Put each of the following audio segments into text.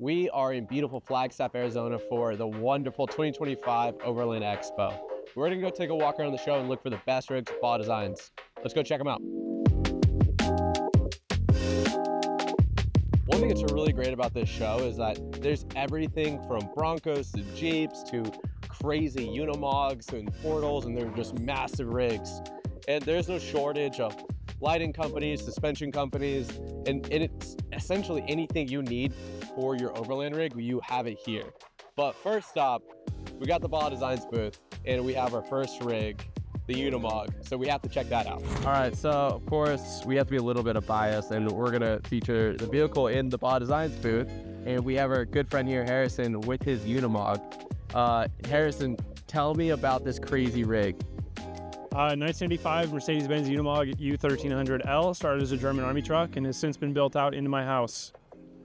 We are in beautiful Flagstaff, Arizona for the wonderful 2025 Overland Expo. We're gonna go take a walk around the show and look for the best rigs at Baja Designs. Let's go check them out. One thing that's really great about this show is that there's everything from Broncos to Jeeps to crazy Unimogs and Portals, and they're just massive rigs. And there's no shortage of lighting companies, suspension companies, and it's essentially anything you need for your Overland rig, you have it here. But first stop, we got the Baja Designs booth, and we have our first rig, the Unimog, so we have to check that out. All right, so of course, we have to be a little bit of bias, and we're gonna feature the vehicle in the Baja Designs booth, and we have our good friend here, Harrison, with his Unimog. Harrison, tell me about this crazy rig. 1985 Mercedes-Benz Unimog U1300L started as a German Army truck and has since been built out into my house.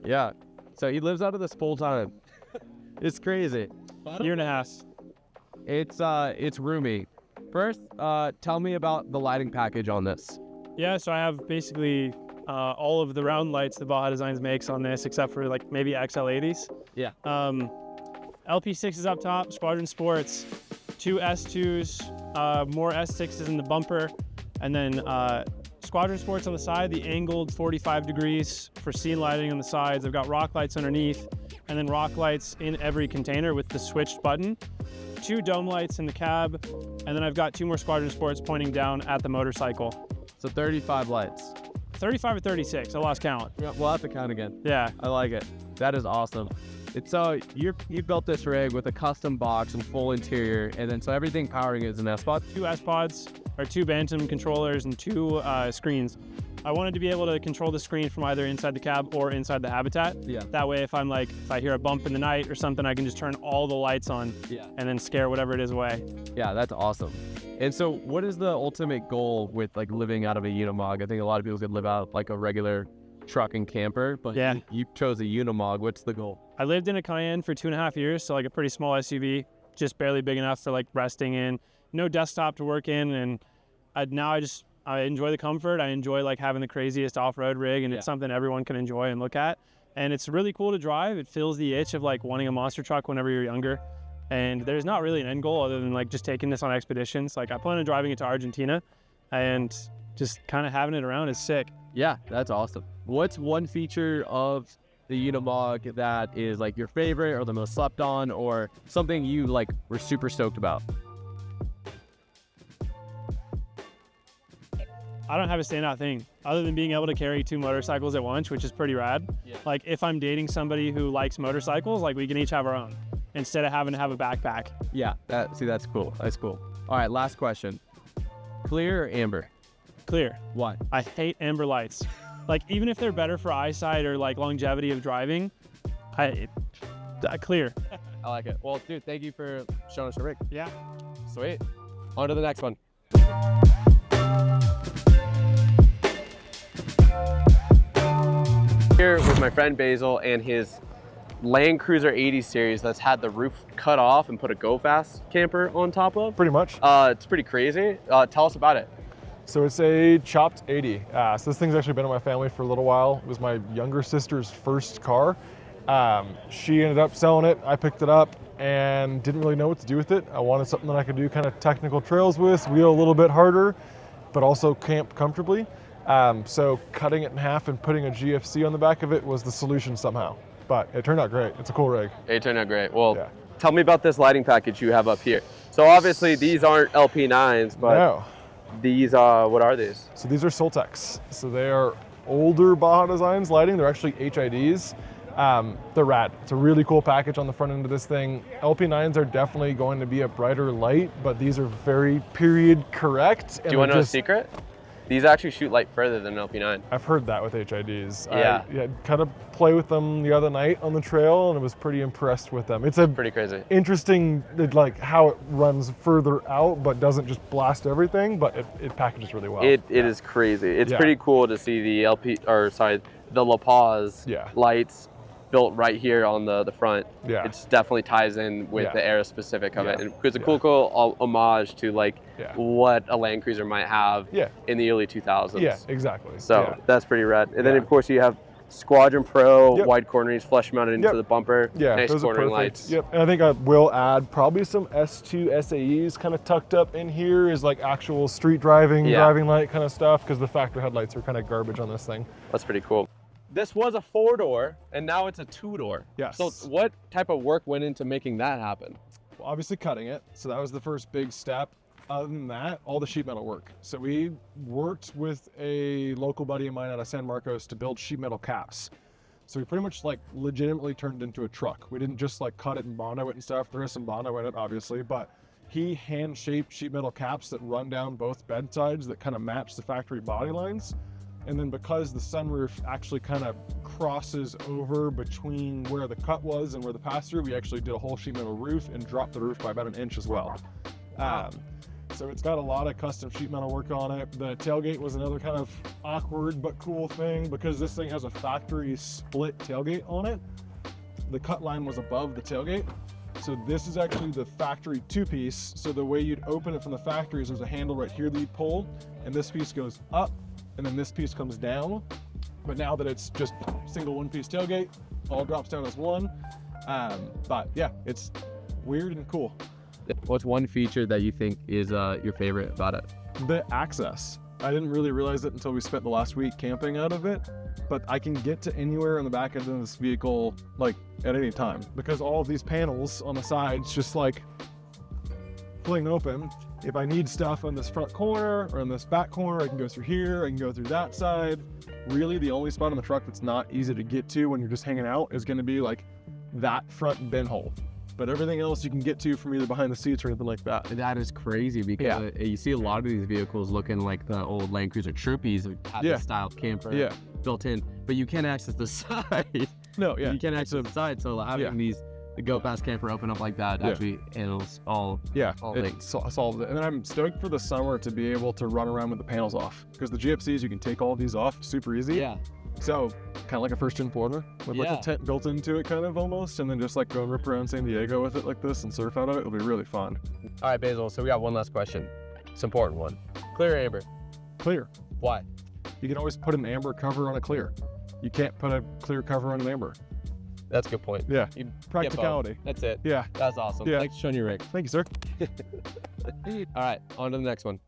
Yeah, so he lives out of this full time. It's crazy. Year and a half. It's roomy. First, tell me about the lighting package on this. Yeah, so I have basically all of the round lights that Baja Designs makes on this, except for like maybe XL80s. Yeah. LP6s up top, Squadron Sports, 2 S2s, more S6s in the bumper, and then Squadron Sports on the side, the angled 45 degrees for scene lighting on the sides. I've got rock lights underneath, and then rock lights in every container with the switched button. 2 dome lights in the cab, and then I've got 2 more Squadron Sports pointing down at the motorcycle. So 35 lights. 35 or 36, I lost count. Yeah, we'll have to count again. Yeah. I like it. That is awesome. It's you built this rig with a custom box and full interior, and then so everything powering is an S-Pod? 2 S-Pods, or 2 Bantam controllers, and 2 screens. I wanted to be able to control the screen from either inside the cab or inside the Habitat. Yeah. That way, if I hear a bump in the night or something, I can just turn all the lights on. Yeah. And then scare whatever it is away. Yeah, that's awesome. And so what is the ultimate goal with like living out of a Unimog? I think a lot of people could live out like a regular truck and camper, but yeah, you chose a Unimog. What's the goal? I lived in a Cayenne for 2.5 years, so like a pretty small SUV, just barely big enough for like resting in, no desktop to work in, and now I enjoy the comfort. I enjoy like having the craziest off-road rig, and it's something everyone can enjoy and look at. And it's really cool to drive. It fills the itch of like wanting a monster truck whenever you're younger. And there's not really an end goal other than like just taking this on expeditions. Like I plan on driving it to Argentina, and just kind of having it around is sick. Yeah, that's awesome. What's one feature of the Unimog that is like your favorite or the most slept on, or something you like were super stoked about? I don't have a standout thing other than being able to carry 2 motorcycles at once, which is pretty rad. Yeah. Like if I'm dating somebody who likes motorcycles, like we can each have our own instead of having to have a backpack. Yeah, that's cool. That's cool. All right, last question. Clear or amber? Clear. Why? I hate amber lights. Like even if they're better for eyesight or like longevity of driving, clear. I like it. Well, dude, thank you for showing us the rig. Yeah. Sweet. On to the next one. Here with my friend Basil and his Land Cruiser 80 series that's had the roof cut off and put a Go Fast camper on top of. Pretty much. It's pretty crazy. Tell us about it. So it's a chopped 80. So this thing's actually been in my family for a little while. It was my younger sister's first car. She ended up selling it. I picked it up and didn't really know what to do with it. I wanted something that I could do kind of technical trails with, wheel a little bit harder, but also camp comfortably. So cutting it in half and putting a GFC on the back of it was the solution somehow. But it turned out great. It's a cool rig. It turned out great. Well, yeah. Tell me about this lighting package you have up here. So obviously these aren't LP9s, but no. These, what are these? So these are Soltex. So they are older Baja Designs lighting. They're actually HIDs. They're rad. It's a really cool package on the front end of this thing. LP9s are definitely going to be a brighter light, but these are very period correct. Do you want to know a secret? These actually shoot light further than an LP9. I've heard that with HIDs. Yeah. I kind of play with them the other night on the trail, and I was pretty impressed with them. It's pretty crazy. Interesting, like how it runs further out, but doesn't just blast everything, but it packages really well. It is crazy. It's pretty cool to see the the La Paz lights built right here on the front. Yeah. It definitely ties in with the era specific of it. And it's a cool homage to like what a Land Cruiser might have in the early 2000s. Yeah, exactly. So that's pretty rad. And then of course you have Squadron Pro Yep. wide corners, flush mounted into Yep. the bumper. Yeah, nice those are cornering perfect. lights. Yep, and I think I will add probably some S2 SAEs kind of tucked up in here is like actual street driving, driving light kind of stuff, because the factory headlights are kind of garbage on this thing. That's pretty cool. This was a 4-door and now it's a 2-door. Yes. So what type of work went into making that happen? Well, obviously cutting it, so that was the first big step. Other than that, all the sheet metal work. So we worked with a local buddy of mine out of San Marcos to build sheet metal caps. So we pretty much like legitimately turned it into a truck. We didn't just like cut it and Bondo it and stuff. There is some Bondo in it, obviously, but he hand shaped sheet metal caps that run down both bed sides that kind of match the factory body lines. And then because the sunroof actually kind of crosses over between where the cut was and where the pass-through, we actually did a whole sheet metal roof and dropped the roof by about 1 inch as well. So it's got a lot of custom sheet metal work on it. The tailgate was another kind of awkward but cool thing because this thing has a factory split tailgate on it. The cut line was above the tailgate. So this is actually the factory 2-piece. So the way you'd open it from the factory is there's a handle right here that you pull, and this piece goes up, and then this piece comes down. But now that it's just single 1-piece tailgate, all drops down as one. But yeah, it's weird and cool. What's one feature that you think is your favorite about it? The access. I didn't really realize it until we spent the last week camping out of it, but I can get to anywhere on the back end of this vehicle like at any time because all of these panels on the sides just like fling open. If I need stuff on this front corner or in this back corner, I can go through here, I can go through that side. Really the only spot on the truck that's not easy to get to when you're just hanging out is gonna be like that front bin hole. But everything else you can get to from either behind the seats or anything like that. That is crazy because you see a lot of these vehicles looking like the old Land Cruiser Troopies that have this style camper built in, but you can't access the side. No, yeah. You can't access the side, so having these the Go Fast camper open up like that actually handles all things. Solves it. And then I'm stoked for the summer to be able to run around with the panels off because the GFCs you can take all of these off super easy. Yeah. So kind of like a first-gen Florida with like a tent built into it kind of almost, and then just like go and rip around San Diego with it like this and surf out of it. It'll be really fun. All right, Basil, so we got one last question. It's an important one. Clear or amber? Clear. Why? You can always put an amber cover on a clear. You can't put a clear cover on an amber. That's a good point. Yeah. You Practicality. That's it. Yeah. That's awesome. Yeah. Thanks for showing your rig. Thank you, sir. All right, on to the next one.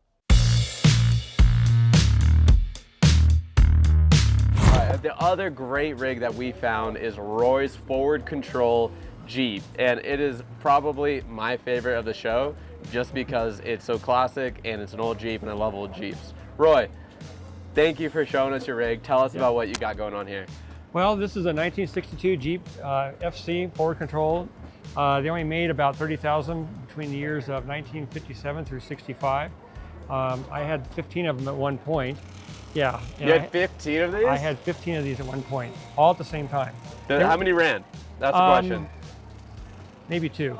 The other great rig that we found is Roy's Forward Control Jeep, and it is probably my favorite of the show just because it's so classic and it's an old Jeep and I love old Jeeps. Roy, thank you for showing us your rig. Tell us about what you got going on here. Well, this is a 1962 Jeep FC Forward Control. They only made about 30,000 between the years of 1957 through 65. I had 15 of them at one point. Yeah. You had 15 of these? I had 15 of these at one point, all at the same time. How many ran? That's the question. Maybe 2.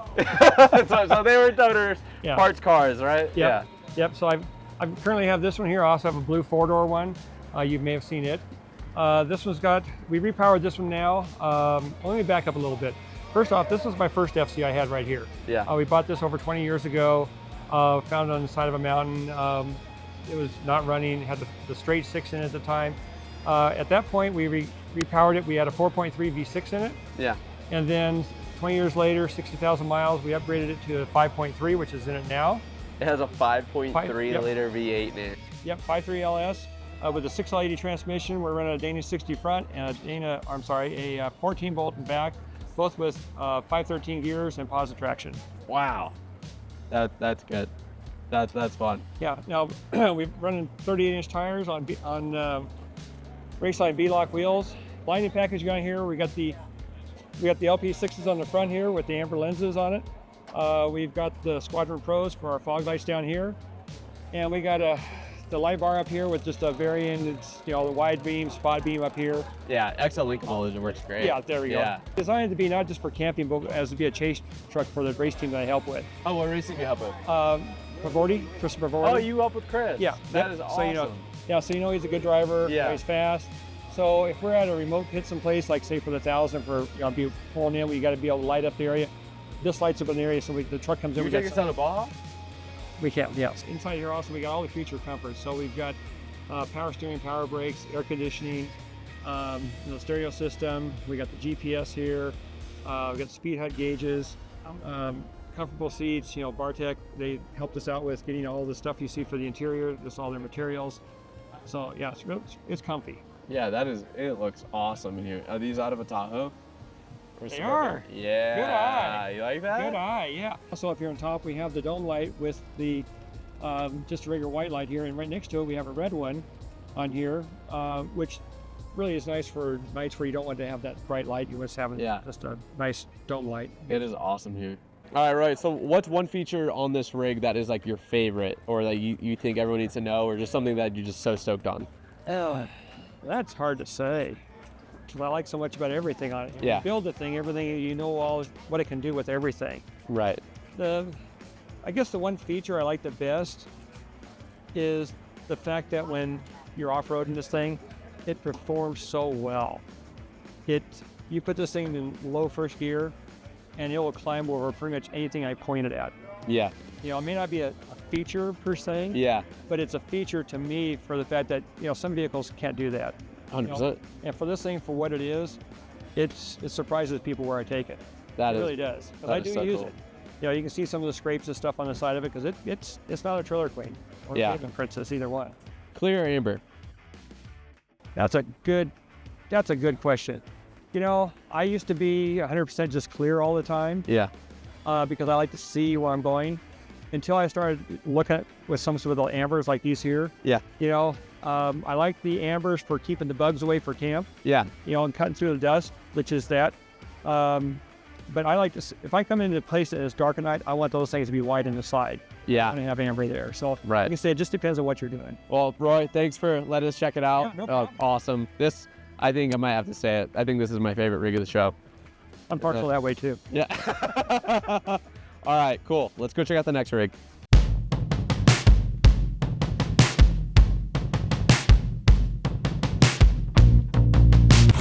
so they were donors, parts cars, right? Yep. Yeah. Yep. So I currently have this one here. I also have a blue 4-door one. You may have seen it. This one's we repowered this one now. Let me back up a little bit. First off, this was my first FC I had right here. Yeah. We bought this over 20 years ago. Found it on the side of a mountain. It was not running, had the straight 6 in it at the time. At that point, we repowered it. We had a 4.3 V6 in it. Yeah. And then 20 years later, 60,000 miles, we upgraded it to a 5.3, which is in it now. It has a 5.3 liter V8 in it. Yep, 5.3 LS with a 6L80 transmission. We're running a Dana 60 front and a 14 bolt in back, both with 513 gears and positive traction. Wow, that's good. That's fun. Yeah. Now we're running 38-inch tires on Raceline B-Lock wheels. Blinding package on here. We got the LP6s on the front here with the amber lenses on it. We've got the Squadron Pros for our fog lights down here, and we got the light bar up here with just a variant. It's the wide beam, spot beam up here. Yeah, XL linkable and it works great. Yeah, there we go. Designed to be not just for camping, but as to be a chase truck for the race team that I help with. Oh, what racing do you help with? Chris Pavordi. Oh, you help with Chris? Yeah. That is awesome. So he's a good driver. Yeah. He's fast. So if we're at a remote pit someplace, like say for the 1,000, for be pulling in, we got to be able to light up the area. This lights up an area, so the truck comes in. You take us down to Baja? We can, yes. Inside here also we got all the feature comforts. So we've got power steering, power brakes, air conditioning, Stereo system. We got the GPS here. We got the speed HUD gauges. Comfortable seats. Bartec, they helped us out with getting all the stuff you see for the interior. Just all their materials. So yeah, it's comfy. Yeah, it looks awesome in here. Are these out of a Tahoe? They are. Yeah. Good eye. You like that? Good eye, yeah. Also up here on top, we have the dome light with the just a regular white light here, and right next to it, we have a red one on here, which really is nice for nights where you don't want to have that bright light. You just have just a nice dome light. It is awesome here. All right, right. So what's one feature on this rig that is like your favorite, or that you think everyone needs to know, or just something that you're just so stoked on? Oh, that's hard to say. I like so much about everything on it. Yeah. You build the thing, everything, all what it can do with everything. Right. I guess the one feature I like the best is the fact that when you're off-roading this thing, it performs so well. You put this thing in low first gear, and it will climb over pretty much anything I pointed at. Yeah. It may not be a feature per se. Yeah. But it's a feature to me for the fact that some vehicles can't do that. 100%. And for this thing, for what it is, it surprises people where I take it. It really does. Because I do use it. You can see some of the scrapes and stuff on the side of it, because it's not a trailer queen or a pavement princess, either one. Clear or amber? That's a good question. I used to be 100% just clear all the time. Yeah. Because I like to see where I'm going. Until I started looking at with some of the ambers like these here. Yeah. I like the ambers for keeping the bugs away for camp. Yeah. And cutting through the dust, which is that. But I like to, if I come into a place that is dark at night, I want those things to be white in the side. Yeah. I want to have amber there. So right. like I say, it just depends on what you're doing. Well, Roy, thanks for letting us check it out. Yeah, no problem. Awesome. I think I might have to say it. I think this is my favorite rig of the show. I'm partial that way too. Yeah. All right, cool. Let's go check out the next rig.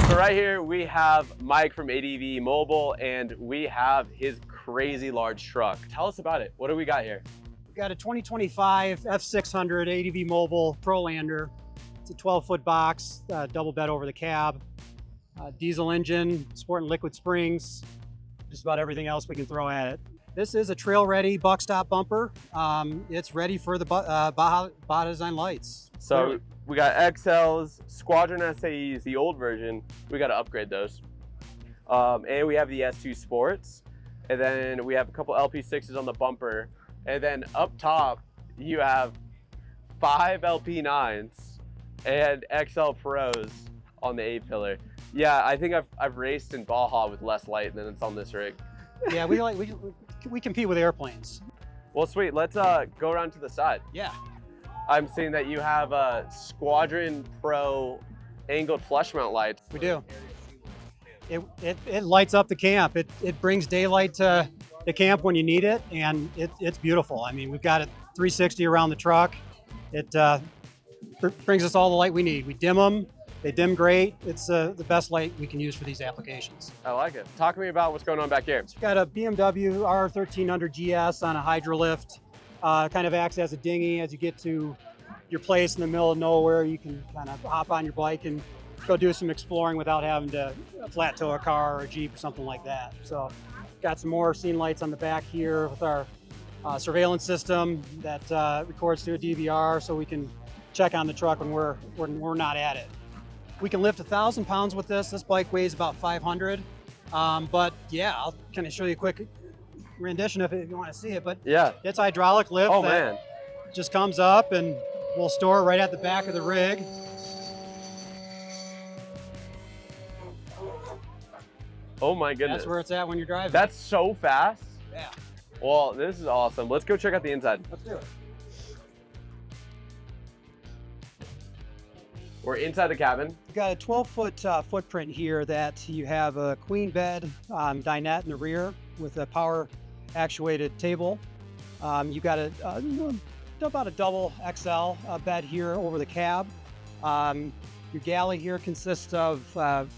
So right here we have Mike from ADV Mobil, and we have his crazy large truck. Tell us about it. What do we got here? We've got a 2025 F600 ADV Mobil Pro-Lander. It's a 12-foot box, double bed over the cab, diesel engine, sporting liquid springs, just about everything else we can throw at it. This is a trail-ready buck stop bumper. It's ready for the Baja Design lights. So we got XLs, Squadron SAEs, the old version. We got to upgrade those. And we have the S2 Sports. And then we have a couple LP6s on the bumper. And then up top, you have 5 LP9s and XL Pros on the A-pillar. Yeah, I think I've raced in Baja with less light than it's on this rig. Yeah, we compete with airplanes. Well, sweet. Let's go around to the side. Yeah. I'm seeing that you have a Squadron Pro angled flush mount lights. We do. It lights up the camp. It brings daylight to the camp when you need it, and it's beautiful. I mean, we've got a 360 around the truck. It brings us all the light we need. We dim them. They dim great. It's the best light we can use for these applications. I like it. Talk to me about what's going on back here. We've got a BMW R1300 GS on a hydrolift. Kind of acts as a dinghy. As you get to your place in the middle of nowhere, you can kind of hop on your bike and go do some exploring without having to flat tow a car or a Jeep or something like that. So got some more scene lights on the back here with our surveillance system that records through a DVR, so we can check on the truck when we're not at it. We can lift 1,000 pounds with this. This bike weighs about 500. But yeah, I'll kind of show you a quick rendition if you want to see it. But yeah, it's hydraulic lift. Oh that man, just comes up, and we'll store it right at the back of the rig. Oh my goodness. That's where it's at when you're driving. That's so fast. Yeah. Well, this is awesome. Let's go check out the inside. Let's do it. We're inside the cabin. We've got a 12-foot footprint here that you have a queen bed dinette in the rear with a power actuated table. You've got about a double XL bed here over the cab. Your galley here consists of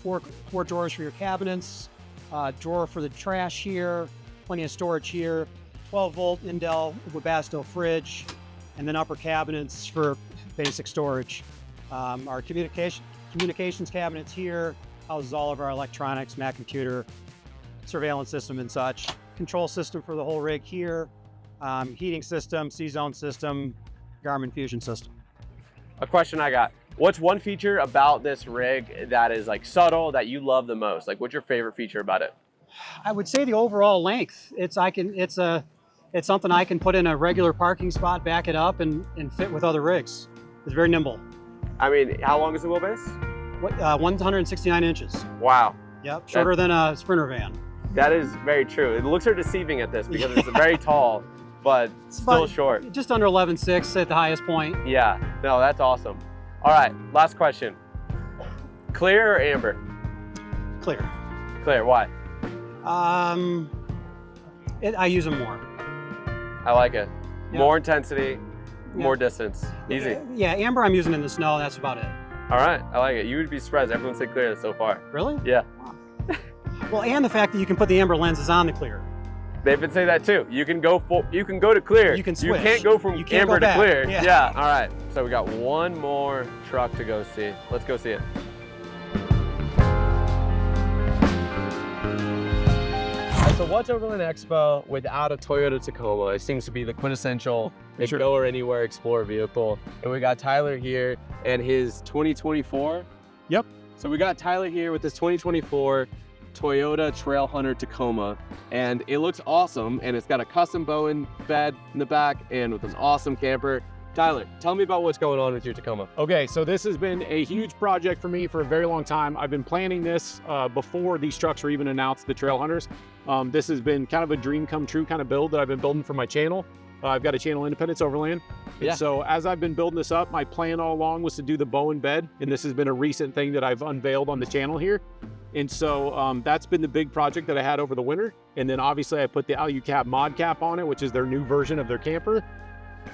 four drawers for your cabinets, drawer for the trash here, plenty of storage here, 12-volt Indel Webasto fridge, and then upper cabinets for basic storage. Our communication communications cabinets here, houses all of our electronics, Mac computer, surveillance system and such. Control system for the whole rig here, heating system, C-zone system, Garmin Fusion system. A question I got. What's one feature about this rig that is like subtle that you love the most? Like, what's your favorite feature about it? I would say the overall length. It's something I can put in a regular parking spot, back it up, and fit with other rigs. It's very nimble. I mean, how long is the wheelbase? 169 inches. Wow. Yep, shorter than a Sprinter van. That is very true. It looks are deceiving at this because it's very tall, but still short. Just under 11.6 at the highest point. Yeah, no, that's awesome. All right, last question. Clear or amber? Clear. Clear, why? I use them more. I like it. Yep. More intensity, more Yep. distance. Easy. Yeah, amber I'm using in the snow, that's about it. All right, I like it. You would be surprised. Everyone said clear so far. Really? Yeah. Well, and the fact that you can put the amber lenses on the clear. They've been saying that too. You can go to clear. You can You switch. can't go from You can't amber go to back. clear. Yeah. All right. So we got one more truck to go see. Let's go see it. So what's Overland Expo without a Toyota Tacoma? It seems to be the quintessential go or anywhere explorer vehicle. And we got Tyler here and his 2024. Yep. So we got Tyler here with his 2024 Toyota Trailhunter Tacoma, and it looks awesome, and it's got a custom Bowen bed in the back and with this awesome camper. Tyler, tell me about what's going on with your Tacoma. Okay, so this has been a huge project for me for a very long time. I've been planning this before these trucks were even announced, the Trail Hunters. This has been kind of a dream come true kind of build that I've been building for my channel. I've got a channel, Independence Overland. Yeah. And so as I've been building this up, my plan all along was to do the Bowen bed, and this has been a recent thing that I've unveiled on the channel here. And so that's been the big project that I had over the winter. And then obviously I put the AluCab mod cap on it, which is their new version of their camper.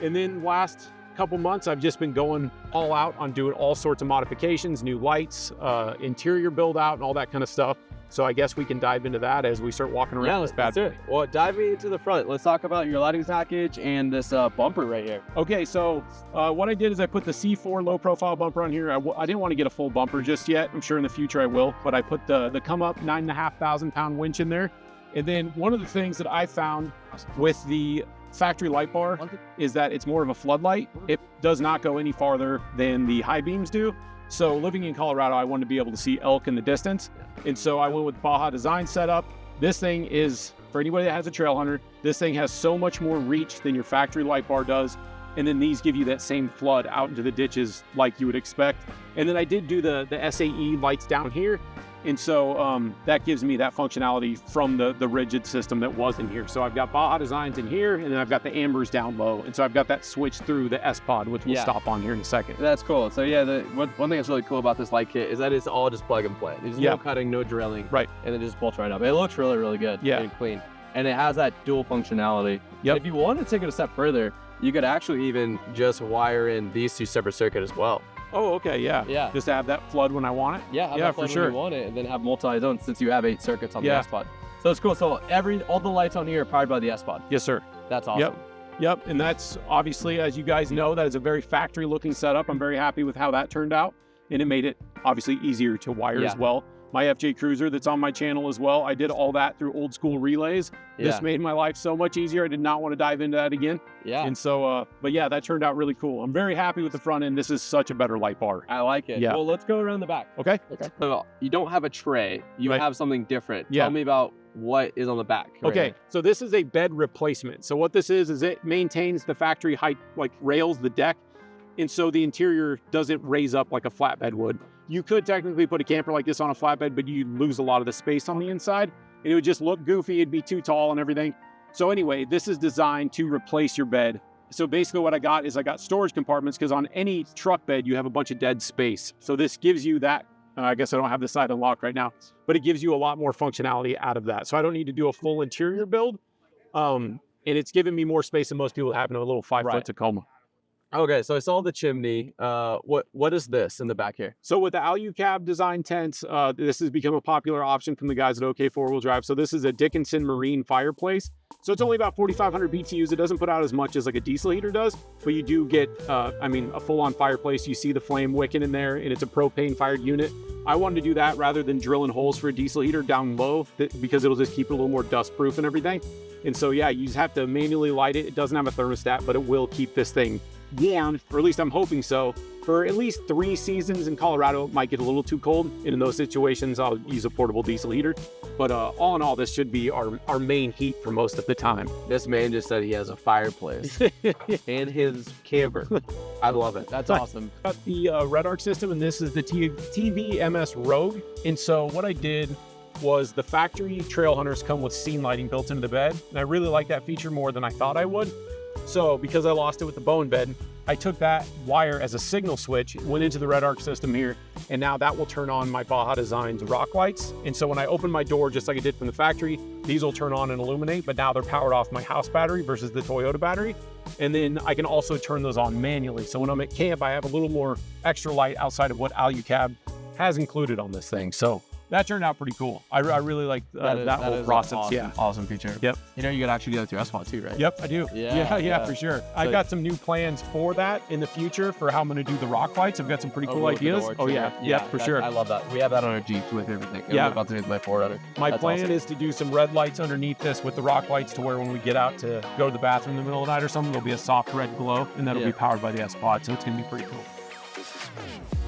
And then last couple months, I've just been going all out on doing all sorts of modifications, new lights, interior build out and all that kind of stuff. So I guess we can dive into that as we start walking around this bad boy. Well, diving into the front, let's talk about your lighting package and this bumper right here. Okay, so what I did is I put the C4 low profile bumper on here. I didn't want to get a full bumper just yet. I'm sure in the future I will, but I put the come up 9,500 pound winch in there. And then one of the things that I found with the factory light bar is that it's more of a floodlight. It does not go any farther than the high beams do. So living in Colorado, I wanted to be able to see elk in the distance. And so I went with Baja Designs setup. This thing is, for anybody that has a trail hunter, this thing has so much more reach than your factory light bar does. And then these give you that same flood out into the ditches like you would expect. And then I did do the SAE lights down here. And so that gives me that functionality from the rigid system that was in here. So I've got Baja Designs in here, and then I've got the ambers down low. And so I've got that switch through the S-Pod, which we'll stop on here in a second. That's cool. So yeah, one thing that's really cool about this light kit is that it's all just plug and play. There's no cutting, no drilling. Right. And it just bolts right up. It looks really, really good and clean. And it has that dual functionality. Yep. And if you want to take it a step further, you could actually even just wire in these two separate circuits as well. Oh, okay, yeah. Yeah. Just have that flood when I want it? Yeah, have that flood for sure. when you want it, and then have multi-zone since you have 8 circuits on the S-Pod. So it's cool. So all the lights on here are powered by the S-Pod. Yes, sir. That's awesome. Yep, and that's obviously, as you guys know, that is a very factory-looking setup. I'm very happy with how that turned out, and it made it obviously easier to wire as well. My FJ Cruiser that's on my channel as well, I did all that through old school relays. This made my life so much easier. I did not want to dive into that again. Yeah. And so, but yeah, that turned out really cool. I'm very happy with the front end. This is such a better light bar. I like it. Yeah. Well, let's go around the back. Okay. So you don't have a tray. You have something different. Yeah. Tell me about what is on the back. Okay, so this is a bed replacement. So what this is it maintains the factory height, like rails the deck. And so the interior doesn't raise up like a flatbed would. You could technically put a camper like this on a flatbed, but you'd lose a lot of the space on the inside. It would just look goofy. It'd be too tall and everything. So anyway, this is designed to replace your bed. So basically what I got is I got storage compartments because on any truck bed, you have a bunch of dead space. So this gives you that. I guess I don't have the side unlocked right now, but it gives you a lot more functionality out of that. So I don't need to do a full interior build. And it's giving me more space than most people have in a little 5-foot Tacoma. Okay, so I saw the chimney. What is this in the back here? So with the Alu cab design tents, this has become a popular option from the guys at OK Four-Wheel Drive. So this is a Dickinson Marine fireplace. So it's only about 4,500 BTUs. It doesn't put out as much as like a diesel heater does, but you do get, a full-on fireplace. You see the flame wicking in there, and it's a propane-fired unit. I wanted to do that rather than drilling holes for a diesel heater down low because it'll just keep it a little more dust-proof and everything. And so, yeah, you just have to manually light it. It doesn't have a thermostat, but it will keep this thing warm, or at least I'm hoping so, for at least 3 seasons. In Colorado, it might get a little too cold, and in those situations, I'll use a portable diesel heater. But all in all, this should be our main heat for most of the time. This man just said he has a fireplace and his camper. I love it. That's awesome. Got the Red Arc system, and this is the TVMS Rogue. And so what I did was the factory trail hunters come with scene lighting built into the bed, and I really like that feature more than I thought I would. So because I lost it with the Bowen bed, I took that wire as a signal switch, went into the Red Arc system here, and now that will turn on my Baja Designs rock lights. And so when I open my door, just like I did from the factory, these will turn on and illuminate, but now they're powered off my house battery versus the Toyota battery. And then I can also turn those on manually. So when I'm at camp, I have a little more extra light outside of what Alu Cab has included on this thing. So that turned out pretty cool. I really like that whole process. Awesome, yeah, awesome feature. Yep. You know, you could actually do that through SWAT too, right? Yep, I do. Yeah, for sure. I've got some new plans for that in the future for how I'm going to do the rock lights. I've got some pretty cool ideas. Oh yeah, for sure. I love that. We have that on our Jeep with everything. Yeah. I'm about to do with my 4Runner. My That's plan awesome. is to do some red lights underneath this with the rock lights, to where when we get out to go to the bathroom in the middle of the night or something, there'll be a soft red glow, and that'll be powered by the S-Pod. So it's going to be pretty cool.